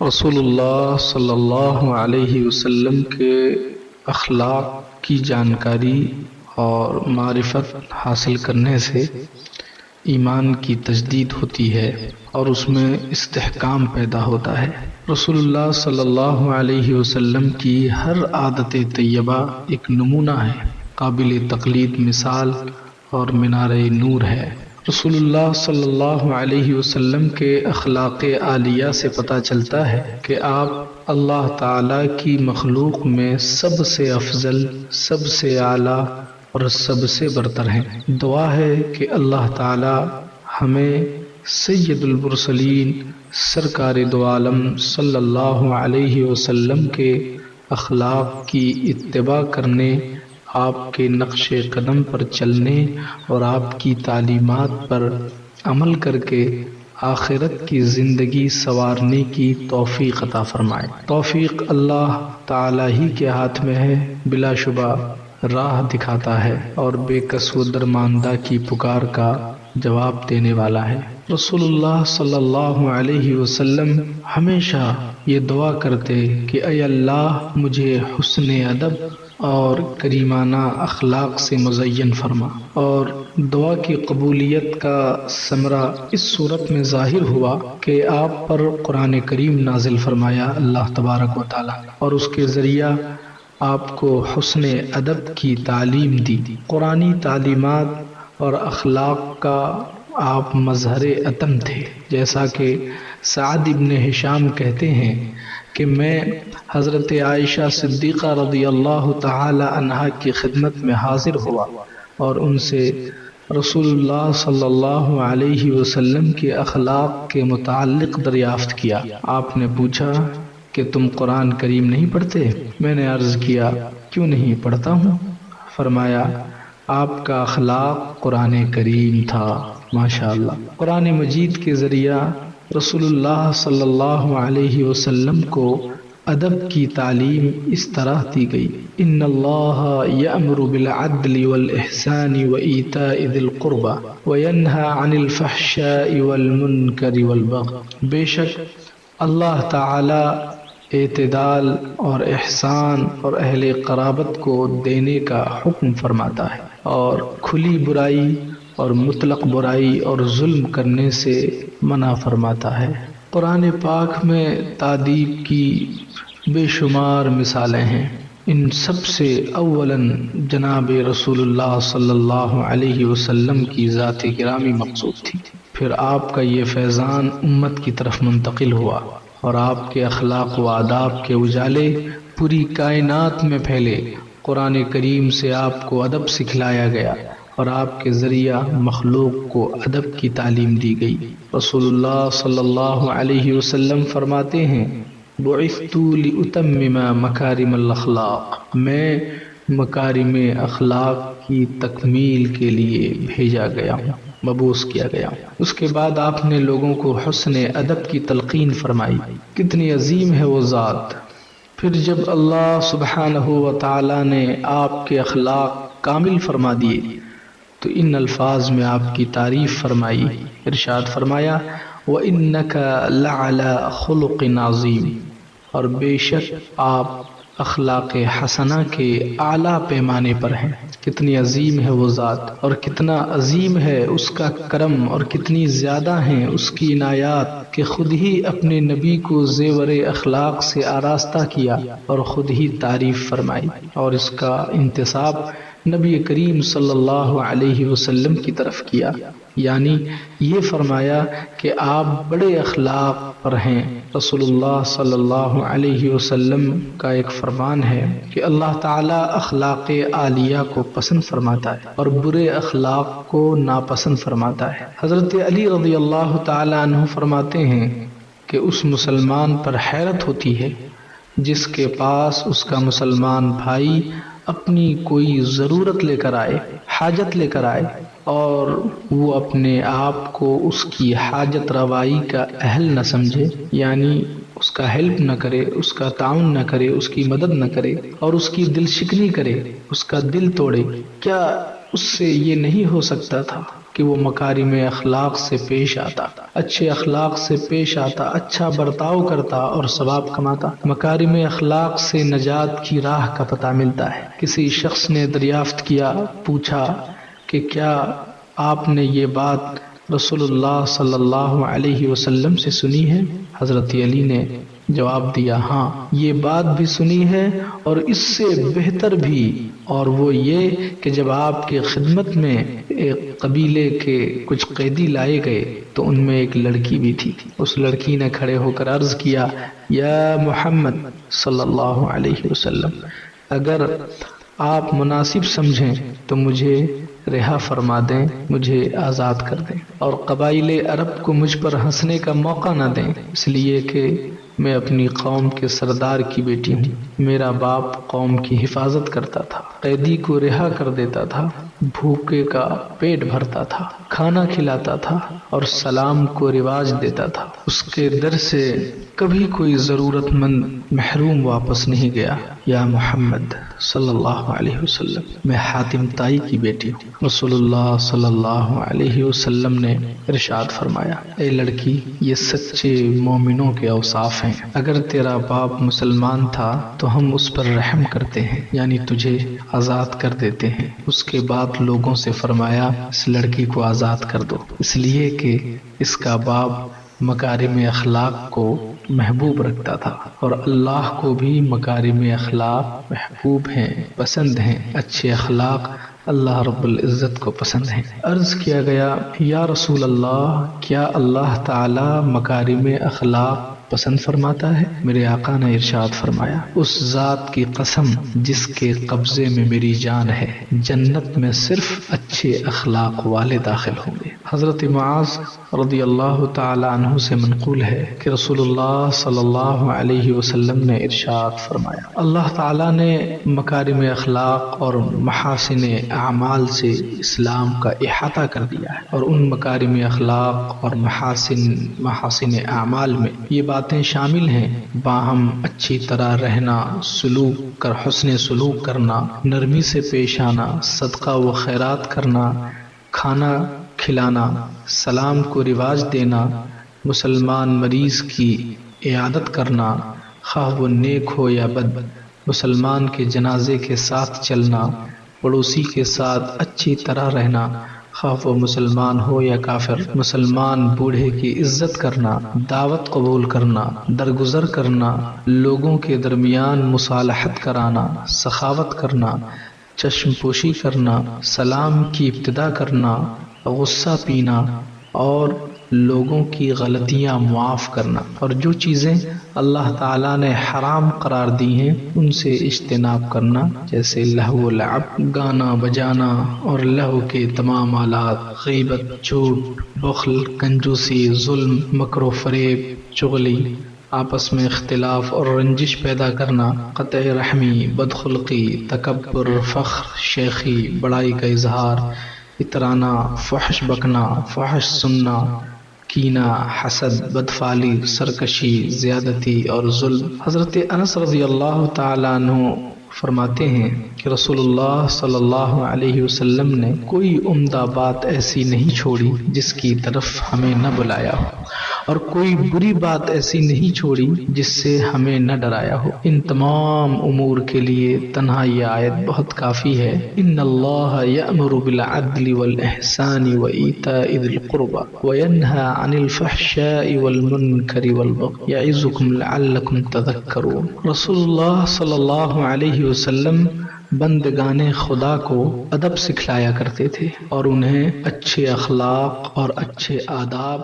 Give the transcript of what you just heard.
رسول اللہ صلی اللہ علیہ وسلم کے اخلاق کی جانکاری اور معرفت حاصل کرنے سے ایمان کی تجدید ہوتی ہے اور اس میں استحکام پیدا ہوتا ہے۔ رسول اللہ صلی اللہ علیہ وسلم کی ہر عادت طیبہ ایک نمونہ ہے، قابل تقلید مثال اور مینار نور ہے۔ رسول اللہ صلی اللہ علیہ وسلم کے اخلاق عالیہ سے پتہ چلتا ہے کہ آپ اللہ تعالی کی مخلوق میں سب سے افضل، سب سے اعلیٰ اور سب سے برتر ہیں۔ دعا ہے کہ اللہ تعالی ہمیں سید المرسلین سرکار دو عالم صلی اللہ علیہ وسلم کے اخلاق کی اتباع کرنے، آپ کے نقش قدم پر چلنے اور آپ کی تعلیمات پر عمل کر کے آخرت کی زندگی سنوارنے کی توفیق عطا فرمائے۔ توفیق اللہ تعالی ہی کے ہاتھ میں ہے، بلا شبہ راہ دکھاتا ہے اور بے کس و درماندہ کی پکار کا جواب دینے والا ہے۔ رسول اللہ صلی اللہ علیہ وسلم ہمیشہ یہ دعا کرتے کہ اے اللہ مجھے حسن ادب اور کریمانہ اخلاق سے مزین فرما، اور دعا کی قبولیت کا ثمرہ اس صورت میں ظاہر ہوا کہ آپ پر قرآن کریم نازل فرمایا اللہ تبارک و تعالی، اور اس کے ذریعہ آپ کو حسن ادب کی تعلیم دی۔ قرآنی تعلیمات اور اخلاق کا آپ مظہر اتم تھے، جیسا کہ سعد ابن ہشام کہتے ہیں کہ میں حضرت عائشہ صدیقہ رضی اللہ تعالی عنہا کی خدمت میں حاضر ہوا اور ان سے رسول اللہ صلی اللہ علیہ وسلم کے اخلاق کے متعلق دریافت کیا۔ آپ نے پوچھا کہ تم قرآن کریم نہیں پڑھتے؟ میں نے عرض کیا کیوں نہیں پڑھتا ہوں؟ فرمایا آپ کا اخلاق قرآن کریم تھا۔ ماشاءاللہ، قرآن مجید کے ذریعہ رسول اللہ صلی اللہ علیہ وسلم کو ادب کی تعلیم اس طرح دی گئی، ان اللہ یأمر بالعدل والاحسان وایتاء ذی القربى وینہی عن الفحشاء والمنکر والبغی۔ بے شک اللہ تعالی اعتدال اور احسان اور اہل قرابت کو دینے کا حکم فرماتا ہے اور کھلی برائی اور مطلق برائی اور ظلم کرنے سے منع فرماتا ہے۔ قرآن پاک میں تادیب کی بے شمار مثالیں ہیں، ان سب سے اولاً جناب رسول اللہ صلی اللہ علیہ وسلم کی ذات گرامی مقصود تھی، پھر آپ کا یہ فیضان امت کی طرف منتقل ہوا اور آپ کے اخلاق و آداب کے اجالے پوری کائنات میں پھیلے۔ قرآن کریم سے آپ کو ادب سکھلایا گیا اور آپ کے ذریعہ مخلوق کو ادب کی تعلیم دی گئی۔ رسول اللہ صلی اللہ علیہ وسلم فرماتے ہیں بعثت لأتمم مکارم الاخلاق، میں مکارم اخلاق کی تکمیل کے لیے بھیجا گیا ہوں، مبعوث کیا گیا ہوں۔ اس کے بعد آپ نے لوگوں کو حسن ادب کی تلقین فرمائی۔ کتنی عظیم ہے وہ ذات۔ پھر جب اللہ سبحانہ و تعالی نے آپ کے اخلاق کامل فرما دیے تو ان الفاظ میں آپ کی تعریف فرمائی، ارشاد فرمایا وَإِنَّكَ لَعَلَى خُلُقٍ عَظِيمٍ، اور بے شک آپ اخلاق حسنہ کے اعلیٰ پیمانے پر ہیں۔ کتنی عظیم ہے وہ ذات اور کتنا عظیم ہے اس کا کرم اور کتنی زیادہ ہیں اس کی عنایات کہ خود ہی اپنے نبی کو زیور اخلاق سے آراستہ کیا اور خود ہی تعریف فرمائی، اور اس کا انتساب نبی کریم صلی اللہ علیہ وسلم کی طرف کیا، یعنی یہ فرمایا کہ آپ بڑے اخلاق پر ہیں۔ رسول اللہ صلی اللہ علیہ وسلم کا ایک فرمان ہے کہ اللہ تعالی اخلاق عالیہ کو پسند فرماتا ہے اور برے اخلاق کو ناپسند فرماتا ہے۔ حضرت علی رضی اللہ تعالی عنہ فرماتے ہیں کہ اس مسلمان پر حیرت ہوتی ہے جس کے پاس اس کا مسلمان بھائی اپنی کوئی ضرورت لے کر آئے، حاجت لے کر آئے، اور وہ اپنے آپ کو اس کی حاجت روائی کا اہل نہ سمجھے، یعنی اس کا ہیلپ نہ کرے، اس کا تعاون نہ کرے، اس کی مدد نہ کرے اور اس کی دل شکنی کرے، اس کا دل توڑے۔ کیا اس سے یہ نہیں ہو سکتا تھا کہ وہ مکارم اخلاق سے پیش آتا، اچھے اخلاق سے پیش آتا، اچھا برتاؤ کرتا اور ثواب کماتا۔ مکارم اخلاق سے نجات کی راہ کا پتہ ملتا ہے۔ کسی شخص نے دریافت کیا، پوچھا کہ کیا آپ نے یہ بات رسول اللہ صلی اللہ علیہ وسلم سے سنی ہے؟ حضرت علی نے جواب دیا، ہاں یہ بات بھی سنی ہے اور اس سے بہتر بھی، اور وہ یہ کہ جب آپ کی خدمت میں ایک قبیلے کے کچھ قیدی لائے گئے تو ان میں ایک لڑکی بھی تھی۔ اس لڑکی نے کھڑے ہو کر عرض کیا، یا محمد صلی اللہ علیہ وسلم، اگر آپ مناسب سمجھیں تو مجھے رہا فرما دیں، مجھے آزاد کر دیں، اور قبائل عرب کو مجھ پر ہنسنے کا موقع نہ دیں، اس لیے کہ میں اپنی قوم کے سردار کی بیٹی ہوں۔ میرا باپ قوم کی حفاظت کرتا تھا، قیدی کو رہا کر دیتا تھا، بھوکے کا پیٹ بھرتا تھا، کھانا کھلاتا تھا اور سلام کو رواج دیتا تھا۔ اس کے در سے کبھی کوئی ضرورت مند محروم واپس نہیں گیا۔ یا محمد صلی اللہ علیہ وسلم، میں حاتم تائی کی بیٹی ہوں۔ رسول اللہ صلی اللہ علیہ وسلم نے ارشاد فرمایا، اے لڑکی، یہ سچے مومنوں کے اوصاف ہیں۔ اگر تیرا باپ مسلمان تھا تو ہم اس پر رحم کرتے ہیں، یعنی تجھے آزاد کر دیتے ہیں۔ اس کے بعد لوگوں سے فرمایا، اس لڑکی کو آزاد کر دو، اس لیے کہ اس کا باپ مکارم اخلاق کو محبوب رکھتا تھا، اور اللہ کو بھی مکارم اخلاق محبوب ہیں، پسند ہیں۔ اچھے اخلاق اللہ رب العزت کو پسند ہیں۔ عرض کیا گیا، یا رسول اللہ، کیا اللہ تعالی مکارم اخلاق پسند فرماتا ہے؟ میرے آقا نے ارشاد فرمایا، اس ذات کی قسم جس کے قبضے میں میری جان ہے، جنت میں صرف اچھے اخلاق والے داخل ہوں گے۔ حضرت معاذ رضی اللہ تعالی عنہ سے منقول ہے کہ رسول اللہ صلی اللہ علیہ وسلم نے ارشاد فرمایا، اللہ تعالی نے مکارم اخلاق اور محاسن اعمال سے اسلام کا احاطہ کر دیا ہے، اور ان مکارم اخلاق اور محاسن اعمال میں یہ باتیں شامل ہیں: باہم اچھی طرح رہنا، حسن سلوک کرنا، نرمی سے پیش آنا، صدقہ و خیرات کرنا، کھانا کھلانا، سلام کو رواج دینا، مسلمان مریض کی عیادت کرنا، خواہ وہ نیک ہو یا بد، مسلمان کے جنازے کے ساتھ چلنا، پڑوسی کے ساتھ اچھی طرح رہنا، خواہ وہ مسلمان ہو یا کافر، مسلمان بوڑھے کی عزت کرنا، دعوت قبول کرنا، درگزر کرنا، لوگوں کے درمیان مصالحت کرانا، سخاوت کرنا، چشم پوشی کرنا، سلام کی ابتدا کرنا، غصہ پینا اور لوگوں کی غلطیاں معاف کرنا، اور جو چیزیں اللہ تعالیٰ نے حرام قرار دی ہیں ان سے اجتناب کرنا، جیسے لہو و لعب، گانا بجانا اور لہو کے تمام آلات، غیبت، جھوٹ، بخل، کنجوسی، ظلم، مکر و فریب، چغلی، آپس میں اختلاف اور رنجش پیدا کرنا، قطع رحمی، بدخلقی، تکبر، فخر، شیخی، بڑائی کا اظہار، اترانا، فحش بکنا، فحش سننا، کینہ، حسد، بدفعلی، سرکشی، زیادتی اور ظلم۔ حضرت انس رضی اللہ تعالی عنہ فرماتے ہیں کہ رسول اللہ صلی اللہ علیہ وسلم نے کوئی عمدہ بات ایسی نہیں چھوڑی جس کی طرف ہمیں نہ بلایا ہو، اور کوئی بری بات ایسی نہیں چھوڑی جس سے ہمیں نہ ڈرایا ہو۔ ان تمام امور کے لیے تنہا یہ آیت بہت کافی ہے: ان اللہ یأمر بالعدل والاحسان وایتاء ذی القربى وینہی عن الفحشاء والمنکر والبغی یعظکم لعلکم تذکرون۔ رسول اللہ صلی اللہ علیہ وسلم بندگان خدا کو ادب سکھلایا کرتے تھے اور انہیں اچھے اخلاق اور اچھے آداب